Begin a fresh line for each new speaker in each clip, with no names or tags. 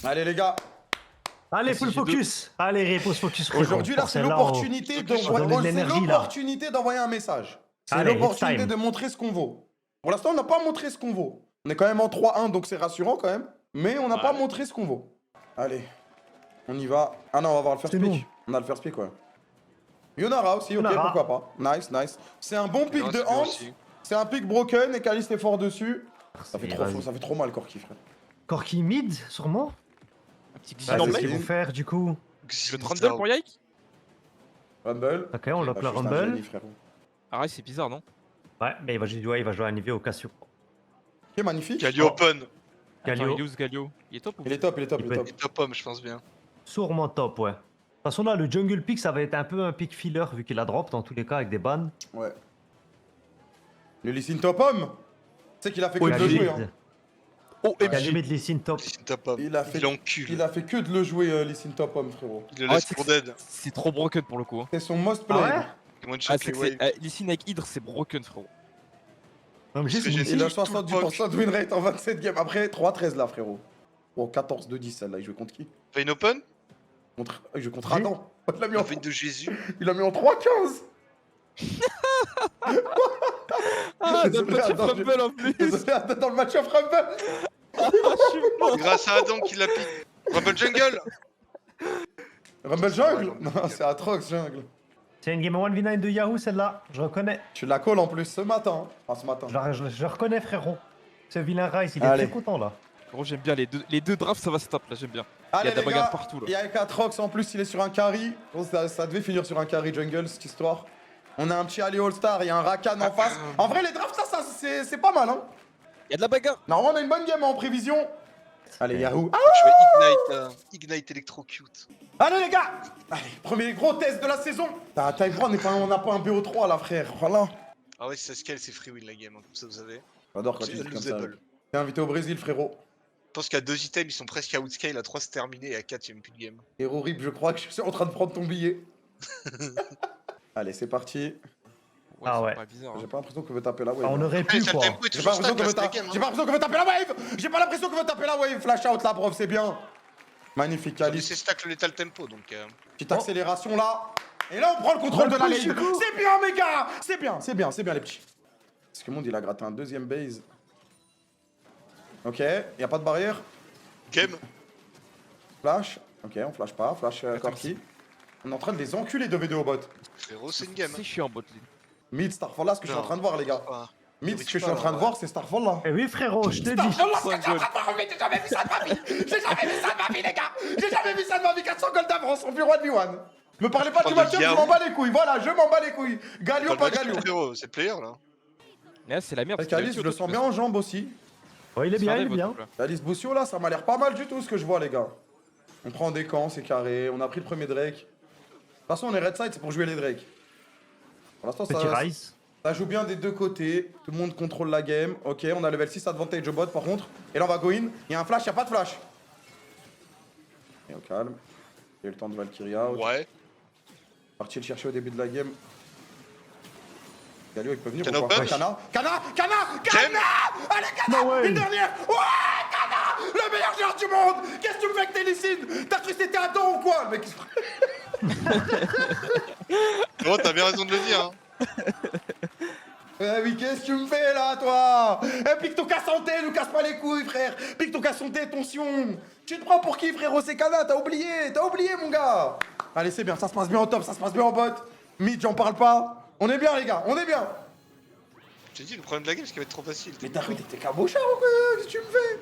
Allez les gars,
Allez,
Ah,
full
si j'ai
focus. Allez, repose focus. frérot.
aujourd'hui là
Pour
c'est
celle-là,
l'opportunité
on donne de
d'envoyer
l'énergie, là.
d'envoyer un message. C'est
Allez, it's
l'opportunité
time.
de montrer ce qu'on vaut. Pour l'instant on n'a pas montré ce qu'on vaut. On est quand même en 3-1 donc c'est rassurant quand même. Mais on n'a pas montré ce qu'on vaut. Allez, on y va. Ah non on va voir le first
C'est nous.
pick. On a le first pick ouais. Yonara aussi, ok
Yonara.
pourquoi pas. Nice, nice. C'est un bon pick
Yonara,
de
c'est bien
Hans.
aussi.
C'est un pick broken et Caliste est fort dessus. Ça fait,
Vas-y.
ça fait trop mal Corki frère.
Corki mid, sûrement.
Un petit
Ah,
Xin en
c'est
Qu'est-ce
ce
qu'ils
blade.
vont faire, du coup?
Je veux Trundle pour Yike.
Rumble.
Ok, on lock
Ah,
le
je suis un
Rumble.
génie, frérot.
Ah ouais, c'est bizarre, non?
Ouais, mais il va jouer à Nivea au Cassio.
Ok magnifique.
Galio Open.
Attends,
Galio.
il use Galio. Il est top ou
Il est top, il est top, il est top.
Et top homme, je pense bien.
Sûrement top, ouais. De toute façon, là, le jungle pick, ça va être un peu un pick filler, vu qu'il a drop dans tous les cas avec des bans.
Ouais. Le Lee Sin top homme. Tu sais qu'il a fait que de le
Galio
jouer.
mid.
Hein.
Oh,
Galio
MJ.
mid, les signes top.
C'est une top homme.
Il a fait-
Il encule.
Il a fait que de le jouer, Lee Sin top homme, frérot.
Il le
Ah ouais,
laisse
c'est
pour
que
dead.
C'est trop broken pour le coup. Hein.
C'est son most
Ah
play.
ouais?
Il one
Ah,
shot
c'est
les
que
waves.
c'est. Lysine avec Hydre, c'est broken, frérot.
Non, mais
C'est
juste,
génial.
Il a
Tout le
70% de win rate en 27 games. Après, 3-13 là, frérot. Bon, 14 de 10 celle-là. Il joue contre qui
Fine open.
Il joue contre
Lui
Adam. Il l'a mis,
La
en...
fine de Jésus.
il l'a mis en 3-15.
Ah,
Désolé,
notre petit
attends,
Rumble en plus.
Désolé, Adam, dans le match of Rumble.
Ah, je suis mort.
Grâce à Adam qui l'a piqué. Rumble Jungle.
Rumble Jungle
Ouais,
Non, c'est Atrox Jungle.
c'est une game 1v9 de Yahoo, celle-là. Je reconnais.
Tu la calls en plus ce matin. Enfin, ce matin.
Je reconnais, frérot. Ce vilain Rice, il est
Allez.
très content, là.
Gros, j'aime bien les deux drafts, ça va stop là, j'aime bien. Il y
Allez
a de la
les
bagarre
gars,
partout là.
il y a Atrox en plus, il est sur un carry. Bon, ça devait finir sur un carry jungle cette histoire. On a un petit Ali All-Star, il y a un Rakan en face. En vrai, les drafts, ça c'est pas mal, hein.
Il y a de la bagarre.
Normalement, on a une bonne game en prévision. Allez, Yahoo. Ah
Je fais Ignite Electrocute.
allez, les gars. Allez, premier gros test de la saison. Time 3, on n'a pas un BO3 là, frère. Voilà.
Ah ouais, si ça scale, c'est free win la game, hein, comme ça vous savez.
J'adore quand
C'est
tu dis comme ça.
unlosable.
T'es invité au Brésil, frérot.
Je pense qu'à 2 items, ils sont presque à outscale, à 3 c'est terminé et à 4 il n'y a même plus de game.
Hero Rip, je crois que je suis en train de prendre ton billet. Allez, c'est parti.
Ouais,
Ah
c'est
ouais.
pas bizarre.
J'ai
Hein.
pas l'impression qu'on veut taper la wave.
Ah, on aurait
Ouais,
pu,
ça, le
quoi.
tempo est
J'ai pas
toujours
l'impression
stack,
qu'on veut
là, c'est la game.
J'ai pas l'impression qu'on veut taper la wave. J'ai pas l'impression qu'on veut taper la wave. Flash out là, prof, c'est bien. Magnifique,
Ils ont
Alice.
laissé stack le lethal tempo donc.
Petite accélération là. Et là, on prend le contrôle de la
push,
lane.
du coup.
C'est bien, mes gars. C'est bien, c'est bien, c'est bien, les petits. Est-ce que le monde il a gratté un deuxième base? Ok, y a pas de barrière.
Game.
Flash. Ok, on flash pas. Flash Corki. On est en train de les enculer de vidéo bot.
Frérot, c'est une game.
C'est chiant, bot lane.
Mid Starfall là, ce que je suis en train de voir, les gars.
Ah.
Mid,
Mais
ce
tu
que je suis en train de voir, c'est Starfall là.
Eh oui, frérot, je te dis.
Starfall là,
Cinq
c'est
goals.
j'ai jamais vu ça de ma vie. J'ai jamais vu ça de ma vie, les gars. J'ai jamais vu ça de ma vie. 400 gold d'avance, on fait 1v1. Me parlez pas du
Parle de
match-up, je
Yahoo.
m'en bats les couilles. Voilà, je m'en bats les couilles. Galio, pas Galio.
Frérot, c'est le player là.
Mais là, c'est la merde.
Avec
parce qu'il
Alice,
a
je le
tué
sens
l'autre,
bien en jambes aussi.
Oh, il est bien,
c'est
il est
un
bien.
bot, là.
Alice Boussio là, ça m'a l'air pas mal du tout ce que je vois, les gars. On prend des camps, c'est carré. On a pris le premier Drake. De toute façon, on est red side, c'est pour jouer les Drake. Pour l'instant,
Petit
ça,
Rice.
ça joue bien des deux côtés. Tout le monde contrôle la game. Ok, on a level 6 advantage au bot par contre. Et là, on va go in. Il y a un flash, il y a pas de flash. Et au calme. Il y a eu le temps de Valkyria.
Ouais.
Parti le chercher au début de la game. Galio, il peut venir
Cana
ou quoi?
open
Ouais, Cana.
Game.
Allez, Cana.
No way.
Une dernière. Ouais, Cana. Le meilleur joueur du monde. Qu'est-ce que tu me fais avec tes Lysine? T'as cru que c'était Adam ou quoi? Le mec, il se...
Frérot, t'as bien raison de le dire. Hein.
Eh oui, qu'est-ce que tu me fais là, toi? Eh, pique ton casse-santé, nous casse pas les couilles, frère. Pique ton casse-santé, tension. Tu te prends pour qui, frérot? C'est Cana, t'as oublié, mon gars. Allez, c'est bien, ça se passe bien au top, ça se passe bien en bot. Mid, j'en parle pas. On est bien, les gars, on est bien.
Je t'ai dit, le problème de la game, c'est qu'elle va être trop facile.
Mais t'as cru que t'étais cabochard ou quoi? Qu'est-ce que tu me fais?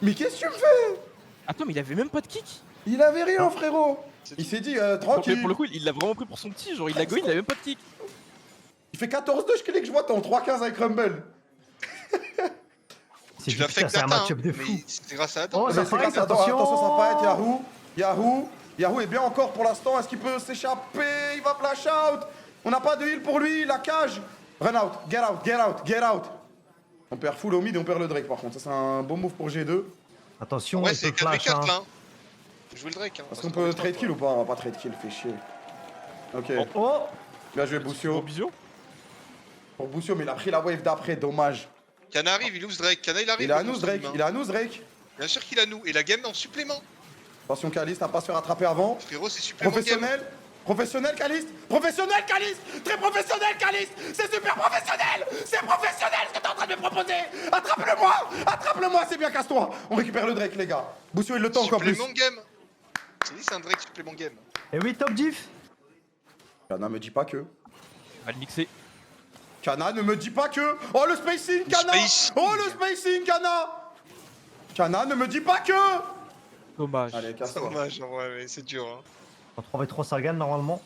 Mais qu'est-ce que tu me fais?
Attends, mais il avait même pas de kick.
Il avait rien, frérot. Il s'est dit,
Mais
tranquille.
pour le coup, il l'a vraiment pris pour son petit. Genre, il l'a go, il avait même pas de kick.
Il fait 14-2, je clique, je vois, t'es en 3-15 avec Rumble.
C'est
Tu l'as fait
putain,
avec
c'est un
Data,
match-up
hein,
de fou.
mais c'est grâce à Adam.
Oh,
Mais
ça
c'est
fight,
grâce à
attention.
attention, ça fight, Yahoo est bien encore pour l'instant, est-ce qu'il peut s'échapper? Il va flash out. On n'a pas de heal pour lui, la cage. Run out, get out. On perd full au mid et on perd le Drake par contre, ça c'est un bon move pour G2.
Attention,
Ouais,
il
c'est
peut flash.
4v4
Hein.
là. Faut jouer le Drake. Hein,
Est-ce qu'on peut trade kill ou pas? On va pas trade kill, fait chier. Ok,
Oh,
bien joué
Gros
Boussio.
bisous.
Pour Boussio, mais il a pris la wave d'après, dommage.
Cana arrive, il lose Drake. Cana il arrive.
Il est à
le
nous
monstre
Drake,
humain.
il est à nous Drake.
Bien sûr qu'il a nous. Et la game en supplément.
Attention Caliste, à pas se faire attraper avant.
Frérot, c'est super mon game.
Professionnel. Professionnel Caliste. Professionnel Caliste. Très professionnel Caliste. C'est super professionnel. C'est professionnel ce que t'es en train de me proposer. Attrape-le-moi. Attrape-le-moi, c'est bien, casse-toi. On récupère le Drake, les gars. Boussio, il le tente encore plus.
Supplément game. J'ai dit c'est un Drake supplément game.
Et oui, top diff.
Kana, me dis pas que.
On va le mixer.
Kana, ne me dis pas que. Oh, le spacing,
Le
Kana.
spacing.
Oh, le spacing, Kana. Kana, ne me dis pas que.
Dommage.
Allez,
C'est
casse-toi.
dommage, en vrai, mais c'est dur. Hein.
En 3v3 ça gagne normalement.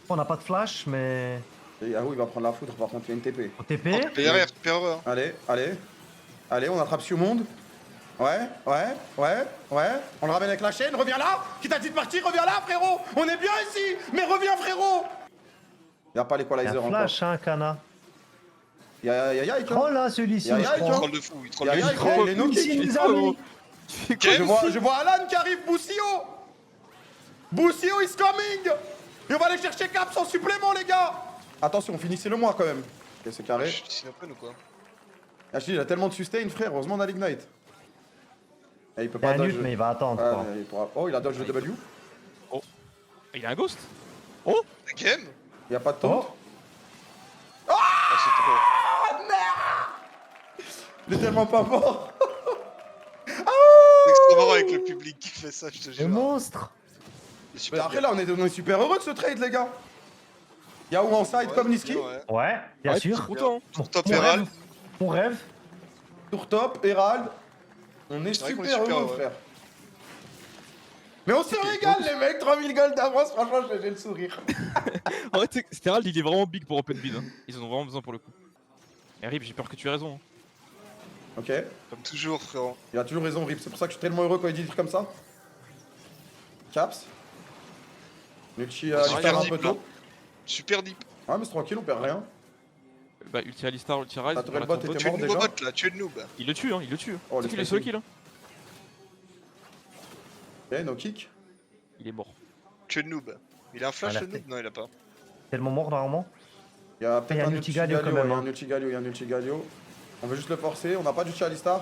On n'a pas de flash mais...
Et Yahoo, il va prendre la foudre, par contre, il y a une TP.
Au TP.
PRR, super heureux. Hein.
Allez, allez. Allez, on attrape Siomonde. Ouais. On le ramène avec la chaîne, reviens là. Qui t'a dit de partir, reviens là, frérot. On est bien ici, mais reviens, frérot. Y'a pas
Il y
l'équalizer
a
encore.
flash hein, Kana.
Y'a Ike, hein.
Oh là celui-ci
Y'a
je
Ike,
Il
crois.
troll de fou, il troll
Y'a
de
Ike,
fou.
il est no kick.
les amis.
Je vois Alan qui arrive, Boussio. Boussio is coming. Et on va aller chercher Caps en supplément, les gars. Attention, finissez-le moi quand même. Ok, c'est carré.
Je suis open ou quoi?
Ashley, il a tellement de sustain, frère. Heureusement, on a l'ignite. Et il peut
Il y a
pas
un
dodge.
ult mais il va attendre
Ah,
quoi.
il pourra- Oh, il a dodge le W.
Il a un ghost.
Game?
Il y a pas de taunt.
Ah, c'est trop.
Il est tellement pas fort.
C'est extrêmement marrant avec le public qui fait ça, je te
Le
jure.
monstre.
C'est
Mais
super
après,
bien.
là, on est super heureux de ce trade, les gars. Yahoo en side
Ouais,
comme
c'est
Niski.
bien, ouais.
Ouais, bien
Ouais,
sûr.
c'est content.
Mon-
Top
mon
Herald.
rêve. Mon rêve.
Tour top, Herald. On est
C'est vrai qu'on est
super
super
heureux,
heureux.
frère. Mais on se régale, les mecs. 3000 gold d'avance, franchement, j'ai le sourire.
En fait, Sterald, il est vraiment big pour Open Bid. Hein. Ils en ont vraiment besoin pour le coup. Et Rip, j'ai peur que tu aies raison. Hein.
Ok.
Comme toujours, frérot.
Il a toujours raison, Rip. C'est pour ça que je suis tellement heureux quand il dit des trucs comme ça. Caps. Multi
Super
Alistar un
deep,
peu
là.
tôt.
Super deep.
Ah, mais c'est tranquille, on perd rien.
Bah, Ulti Alistar, Ulti Rise.
La tourelle
on
bot
attend.
était
Tu es
mort
le nouveau
déjà.
bot là, tu es le noob.
Il le tue, hein, il le tue.
Oh,
C'est
le
qu'il est solo
spacing.
kill. Hein.
Ok, no kick.
Il est mort.
Tu es le noob. Il a un flash
Ah,
le
la
noob? Non, il a pas.
Tellement mort normalement.
Il y a
Il y
peut-être
a
un
un Ultigalio quand même,
il y a
hein.
un Ultigalio, il y a un Ultigalio. On veut juste le forcer, on n'a pas d'ulti Alistar.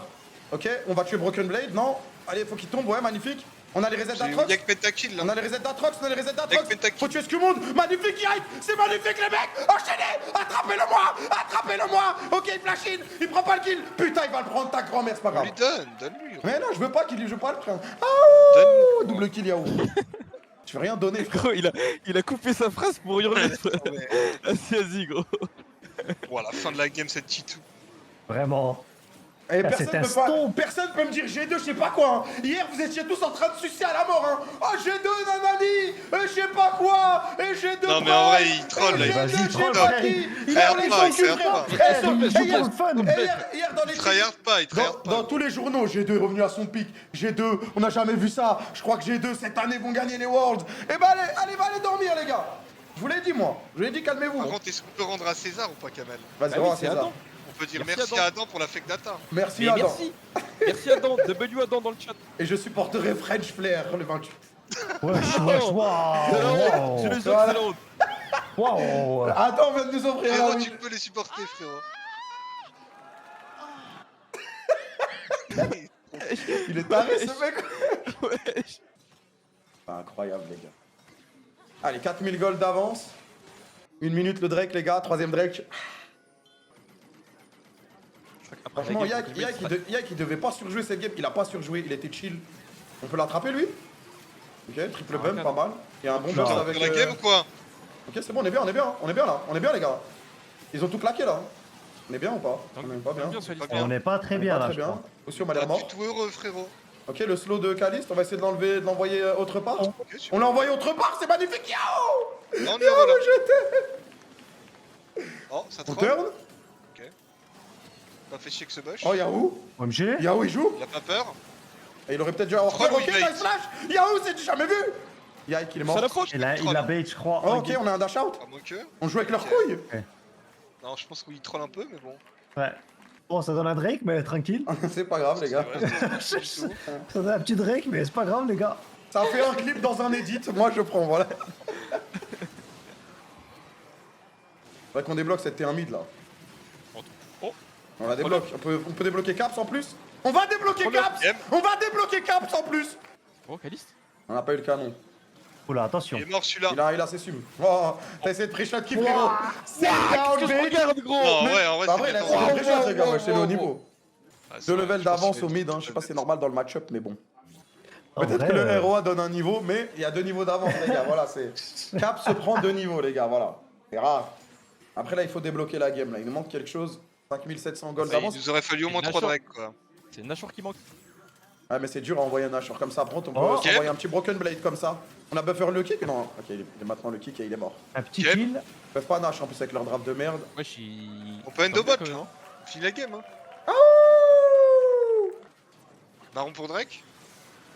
Ok, on va tuer Broken Blade, non? Allez, faut qu'il tombe, ouais, magnifique. On a les resets d'Atrox.
Y'a que Pentakill là.
On a les resets d'Atrox, on a les resets
Avec
d'Atrox.
Pentakill.
Faut tuer Scumonde. Magnifique, Yike. C'est magnifique, les mecs. Enchaînez. Attrapez-le-moi. Attrapez-le-moi. Ok, il flash in. Il prend pas le kill. Putain, il va le prendre, ta grand-mère, c'est pas grave.
Lui donne-lui.
Mais non, je veux pas qu'il joue pas le prendre.
Donne.
Oh, double kill, Yahoo. Je veux rien donner, frère.
Gros, il a coupé sa phrase pour hurler.
Ouais.
Vas-y, gros.
Bon, à la fin de la game, cette Titou.
Vraiment.
Et
Ah,
personne
c'est un
peut pas,
stomp.
personne peut me dire G2, je sais pas quoi. Hein. Hier, vous étiez tous en train de sucer à la mort. Hein. Oh, G2, nanani, et je sais pas quoi, et G2.
Non, mais en vrai, il troll, là,
et
il
va-
G2,
il
je sais
troll,
pas
frère,
qui. Il
tryhard
a les
pas,
gens
il
qui
tryhard pas.
Frère, il joue
hier,
pour le fun.
hier, dans les
Il tryhard pas, il tryhard
dans
pas.
tous les journaux, G2 est revenu à son pic. G2, on n'a jamais vu ça. Je crois que G2 cette année vont gagner les Worlds. Eh ben allez, va aller dormir, les gars. Je vous l'ai dit, moi. Je vous l'ai dit, calmez-vous.
Par contre, est-ce qu'on peut rendre à César ou pas, Kamel?
Vas-y,
Ah oui,
rends à
c'est
César.
Adam.
On peut dire
Merci,
merci
Adam.
à Adam pour la fake data.
Merci,
Mais
Adam.
merci. Merci Adam. W Adam dans le chat.
Et je supporterai French Flair le 28.
Wesh, wesh,
Je
waouh.
le jure,
Voilà.
c'est la honte.
Waouh.
Adam vient de nous offrir
Frérot,
un
tu peux les supporter, frérot.
Il est taré, ce mec.
Wesh.
Incroyable, les gars. Allez, 4000 gold d'avance. 1 minute le Drake, les gars. Troisième Drake.
Après,
Franchement,
la game,
Yike, il devait pas surjouer cette game. Il a pas surjoué, il était chill. On peut l'attraper, lui. Ok, triple
Ah,
bump,
regarde.
pas mal. Il y a un bon
Non.
burst
Dans
avec...
la game ou quoi?
Ok, c'est bon, on est bien, là. On est bien, les gars. Ils ont tout claqué, là. On est bien ou pas? On est pas bien.
Bien sur
Pas
Alistar.
On n'est pas très
On est
bien
pas
là,
très
je
bien.
crois.
Aussi, on m'a
T'as
l'air mort.
du tout heureux, frérot.
Ok, le slow de Caliste, on va essayer de l'enlever, de l'envoyer autre part.
Ok, super.
On l'a envoyé autre part, c'est magnifique. Yao!
Non, on est heureux là.
Je
Oh, ça
On
troll.
turn.
Ok. Pas fait chier que ce bush.
Oh, Yahoo!
OMG.
Yahoo, il joue.
Il a pas peur.
Et il aurait peut-être dû avoir
Troll
peur.
ou
Ok,
il
nice
bait?
flash. Yahoo, c'est du jamais vu. Yike, il est mort.
C'est la faute.
Il a bait, je crois.
Oh, ok, on a un dash out.
À moins que.
On joue avec leurs
Ok.
couilles.
Non, je pense qu'il troll un peu, mais bon.
Ouais. Bon, ça donne un Drake, mais tranquille.
C'est pas grave, les gars.
Ouais, c'est pas du tout.
Ça donne un petit Drake, mais c'est pas grave, les gars.
Ça fait un clip dans un edit. Moi, je prends, voilà. Faudrait qu'on débloque cette T1 mid là.
Oh.
On la débloque. On peut débloquer Caps en plus. On va débloquer
Première
Caps.
game.
On va débloquer Caps en plus.
Oh, Caliste.
On n'a pas eu le canon.
Oula, attention.
Il est mort celui-là.
Il a ses sumes. Oh, t'as essayé de pré-shot qui frérot. C'est
Qu'est-ce
down,
que je
bitch.
regarde, gros.
Non,
mais-
ouais, en vrai,
Bah,
c'est
vrai, il a
bien
essayé de
tendu.
pré-shot, les gars. Moi, c'est le haut niveau.
Ah, c'est
2
vrai,
levels
je pense
d'avance
qu'il
au
est-
mid, hein. Je sais pas si c'est normal dans le match-up, mais bon.
En
Peut-être
vrai,
que le ROA donne un niveau, mais il y a 2 niveaux d'avance, les gars. Voilà, c'est. Cap se prend 2 niveaux, les gars. Voilà. C'est rare. Après, là, il faut débloquer la game. Là, il nous manque quelque chose. 5700 gold
Ouais,
d'avance.
il nous aurait fallu au moins
Une
3
Nashor.
drakes, quoi.
C'est Nashor qui manque.
Ouais, mais c'est dur à envoyer un Nashor comme ça. Prends, on peut
Oh.
s'envoyer un petit Broken Blade comme ça. On a buffer le kick. Non, ok, il est maintenant le kick et il est mort.
un petit
Game.
kill.
Ils peuvent pas Nash en plus avec leur draft de merde.
Ouais, je suis.
On peut end
Comme
bot,
ça,
non Fini la game, hein. Marron pour Drake.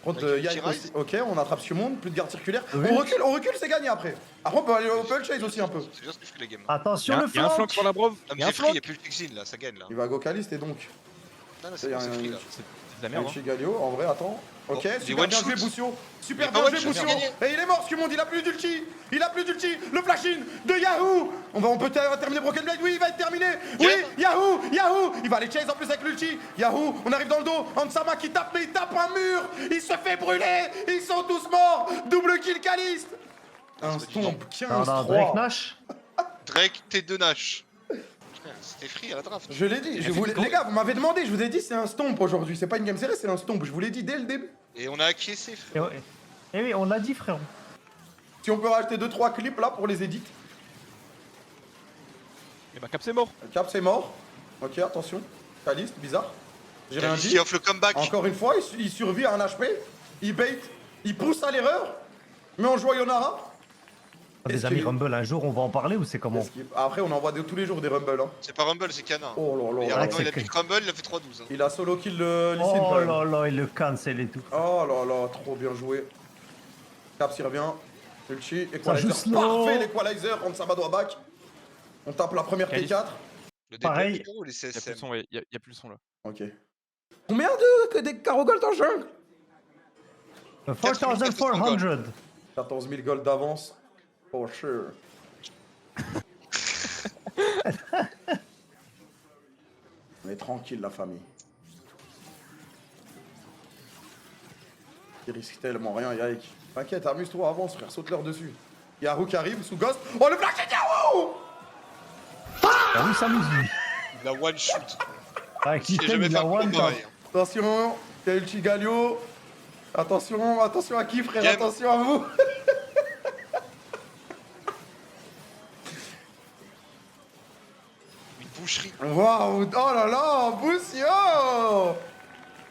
Contre
Avec une
Yike
tiraille.
aussi. Ok, on attrape Sumon, plus de garde circulaire.
Oui.
On recule, c'est gagné après. Après, on peut aller au Pearl Chase aussi un peu.
C'est bien ce que je fais la game.
Attention le
Il y a un flank
flank.
sur la brove.
Ah,
Il
mais
y a un
j'ai free, il y a
flank.
plus le Fixin là, ça gagne là.
Il va go Caliste et donc.
Non, là,
Il y
c'est
a
bon, c'est
un-
free là.
C'est de la merde.
Avec Galio, en vrai, attends. Ok,
Bon,
super
one
bien joué
shoot.
Boussio. Super
Mais
bien
pas
joué
one shot,
Boussio.
j'ai gagné.
Et il est mort, Skumond, il a plus d'ulti. Il a plus d'ulti. Le flash-in de Yahoo. On peut terminer Broken Blade. Oui, il va être terminé. Oui, Yahoo. Il va aller chase en plus avec l'ulti. Yahoo, on arrive dans le dos. Ansama qui tape, mais il tape un mur. Il se fait brûler. Ils sont tous morts. Double kill Caliste. Un
c'est pas
stomp,
Non, non, Drake
15-3.
Nash.
Drake, T2 Nash. Frère, c'était free à la draft.
Je l'ai dit, les gars, vous m'avez demandé, je vous ai dit c'est un stomp aujourd'hui, c'est pas une game série, c'est un stomp, je vous l'ai dit dès le début.
Et on a acquiescé, frère.
Eh oui, on l'a dit, frérot.
Si on peut rajouter 2-3 clips là pour les edits.
Et bah, Cap, c'est mort.
Cap c'est mort. Ok, attention. Caliste, bizarre. J'ai rien
Caliste
dit.
qui offre le comeback.
Encore une fois, il survit à un HP. Il bait, il pousse à l'erreur. Mais en jouant Yonara.
Les
Est-ce
amis
qu'il-
Rumble, un jour, on va en parler ou c'est comment?
Après, on envoie tous les jours des Rumble. Hein.
C'est pas Rumble, c'est Cana.
Oh là
Et
là.
ouais,
avant, il a
c'est
pick Rumble, il a fait 3-12. Hein.
Il a solo kill le Lee Sin,
Oh
quand même.
là là, il le cancel et tout.
Oh là là, trop bien joué. Cap s'y revient. Ulti,
joue
Equalizer.
slow.
Parfait l'Equalizer, on s'abat doigt back. On tape la première
Caliste.
T4.
Le
Pareil.
DPM ou les
Il y a plus
CSM
le son, ouais. Il y a plus le son là.
Ok. Combien de des carreaux gold en jungle
4400.
14 000 gold d'avance. For sure. On est tranquille la famille. Il risque tellement rien, Yike. T'inquiète, amuse-toi, avance frère, saute leur dessus. Yahoo qui arrive sous Ghost. Oh le flash de Yahoo.
Ah oui, ça nous dit.
La one shoot.
Avec
Il sait jamais
l'item, il a
faire
one
combo
tap.
pareil.
Attention, il y a Ulti Galio. Attention, attention à qui frère,
Game.
attention à vous.
Une boucherie.
Waouh, oh là là, Boussio.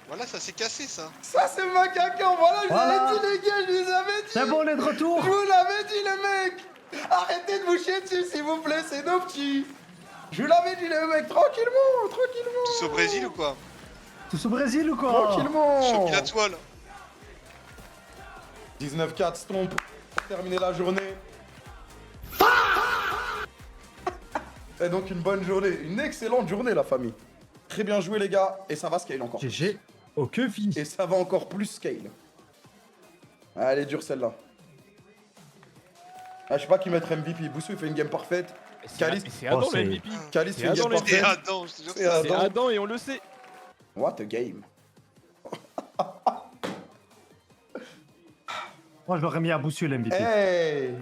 Voilà, ça s'est cassé ça.
Ça c'est ma caca, voilà, je vous
Voilà.
avais dit les gars, je vous avais dit.
C'est bon, on est de retour.
Je vous l'avais dit les mecs. Arrêtez de vous chier dessus s'il vous plaît, c'est nos petits. Je vous l'avais dit les mecs, tranquillement, tranquillement.
Tous au Brésil ou quoi
Tous au Brésil ou quoi?
Tranquillement.
Choqué la toile.
19-4 stomp pour terminer la journée. Et donc une bonne journée, une excellente journée la famille. Très bien joué les gars, et ça va scale encore.
GG. Aucun fini.
Et ça va encore plus scale. Ah, elle est dure celle-là. Ah, je sais pas qui mettre MVP. Boussou il fait une game parfaite. Caliste.
Mais c'est Adam
Oh,
le
c'est-
MVP.
Caliste fait
Et
une game
Adam, les
Et
parfaite.
Adam, je te jure.
Et
C'est
Adam.
Adam et on le sait.
What a game.
Moi, je l'aurais mis à Boussieu l'MVP.
Hey.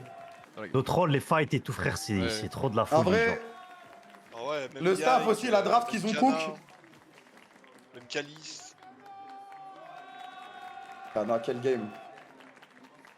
Nos trolls, les fights et tout, frère, c'est
Ouais.
c'est trop de la
En
folie.
vrai,
genre.
Ah ouais, même
le staff
Yike,
aussi, la draft qu'ils ont
Cana,
cook.
Même Caliste.
Ah non, quel game.